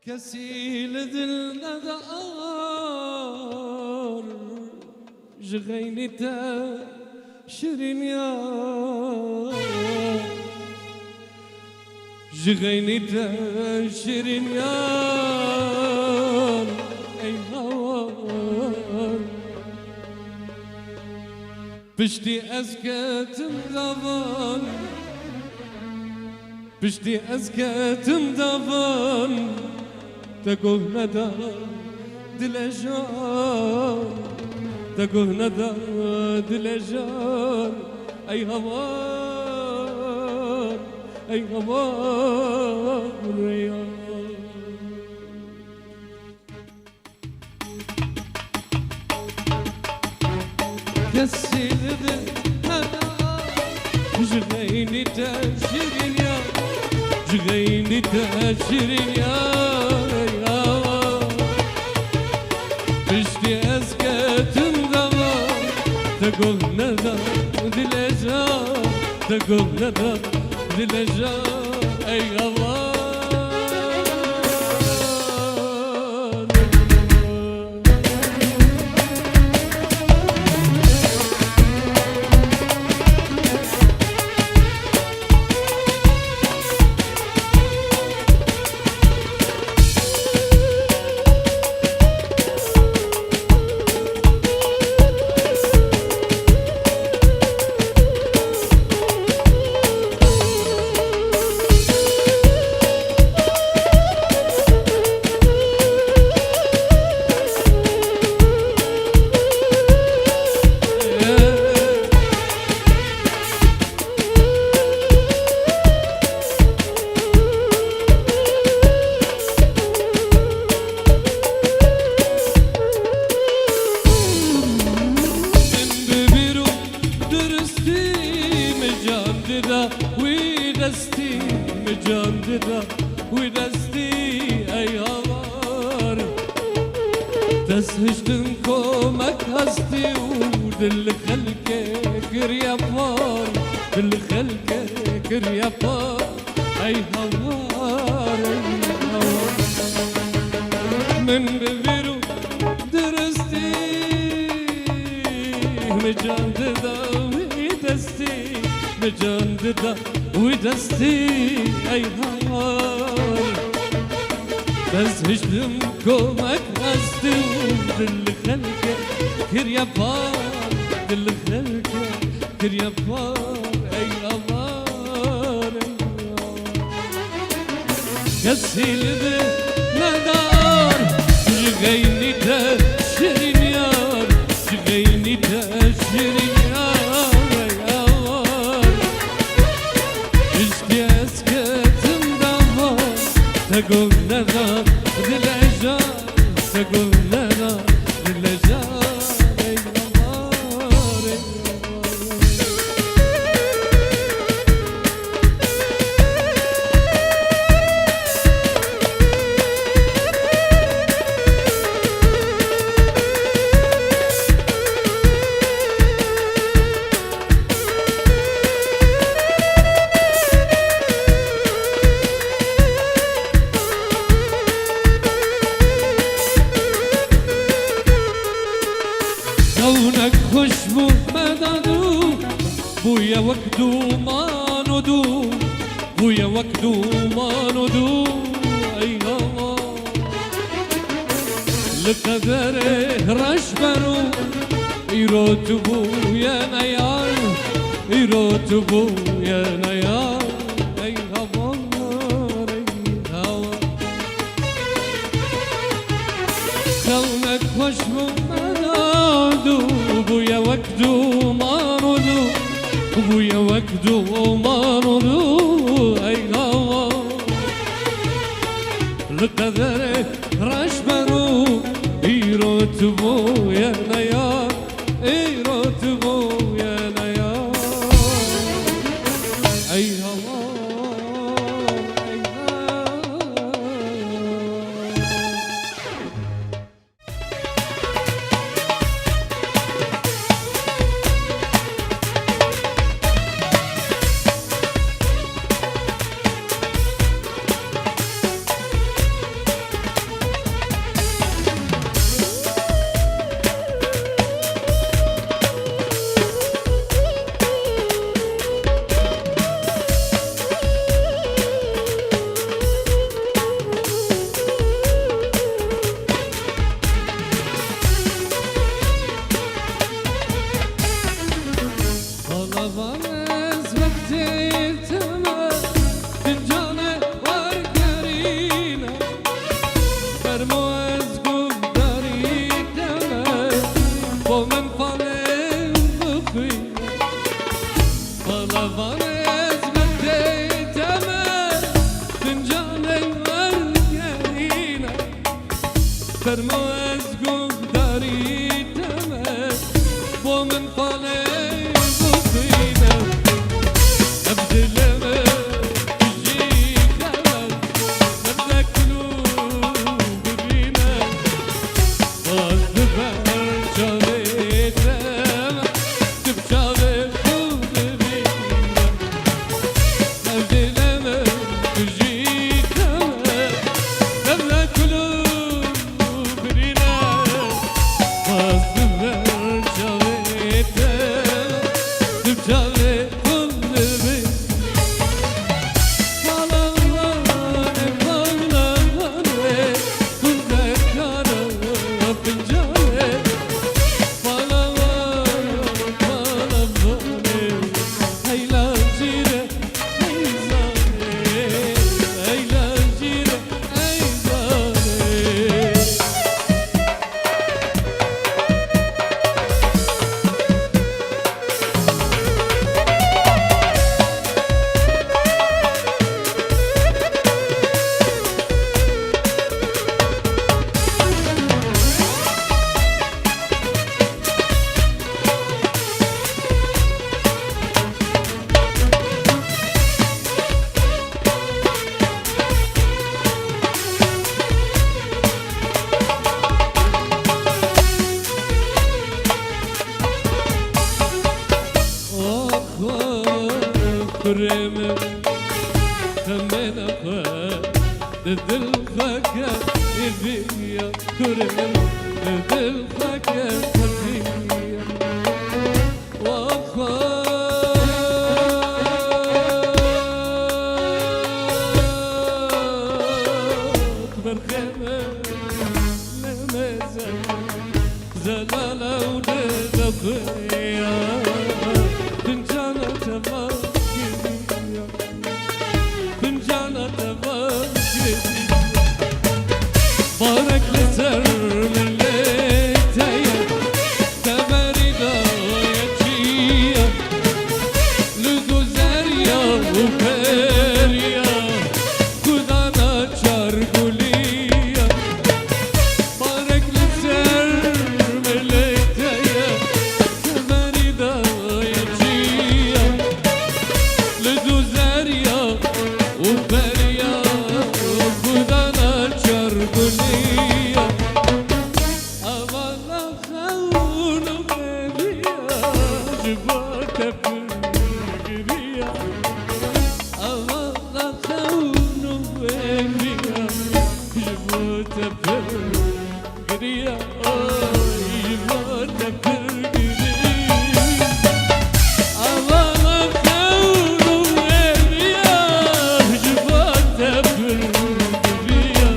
كسيل ذل ندار جغينتا شرين يا جغينتا شرين يا اي هوار بشتي أزكى تمضبان بشتي أزكى تمضبان تقول ندى دلجان تقول ندى دلجان أي هوار أي هوار ريان كسيل ذل جغيني تاشرين يا جغيني تاشرين يا بشتي أزكى تمضى تقول ندى دلجان تقول ندى دلجان أي غوار ودستي مجنددة ودستي أي هوار تسهجتنكم أكهستي ودل خلقك ريابار دل خلقك ريابار أي هوار أي هوار من بذيرو درستي مجنددة ودستي مجنددة ودستي أي هوار تسهجتمكم أكهستي ودل خلقك كريابار دل خلقك كريابار أي هوار أي هوار كسيل ذل ندار جغيني تاشرين يار جغيني تاشرين تقول لنا دلجان تقول لنا دلجان أي غمار أي كونك خشبو مددو بويا وكدو ما ندو بويا وكدو ما ندو أي هوا لقدره رشبرو يروتبو يا نيار يروتبو يا نيار أي هوا أي هوا كونك خشبو بويا وكدو ما ندو بويا وكدو ما ندو أي هوا لقدره رشبرو يروتبو يا نيار يروتبو يا نيار أي هوا أي فرمو از گفتاری تمه با من فاله بخینم ابدلمه تجی کمن نبدکلو ببینم باز دبر چاوه تمه دب چاوه خود ببینم ابدلمه تجی کمن نبدکلو كريم كمن أخوة دل خاكا يبيا كريم دل خاكا يبيا وأخوة برخيمة لمزة زلالة ودخيا فنجانة تمام بارك لسر من ليتايا تباري دايتشيا لدوزاريا وكاريا خدانا شارقوليا بارك لسر من ليتايا تباري دايتشيا لدوزاريا وكاريا خدانا شارقوليا أوالا خونو بيبيا جباتا بيبيا أوالا خونو بيبيا جباتا بيبيا جباتا بيبيا أوالا خونو بيبيا جباتا بيبيا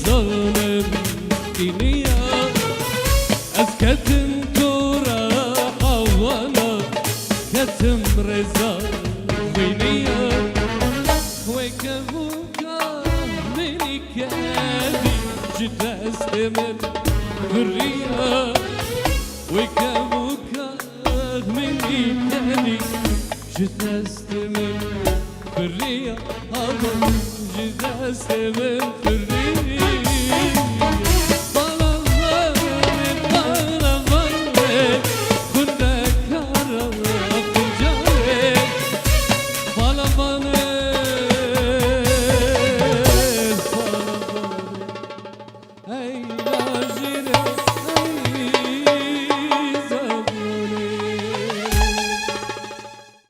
ظالم إليا أسكتم تورا حوانا كتم رزا بنيا وكبوكا ملكادي جدا استمر بالريا وكبوكا ملكادي جدا استمر بالريا جدا استمر بالريا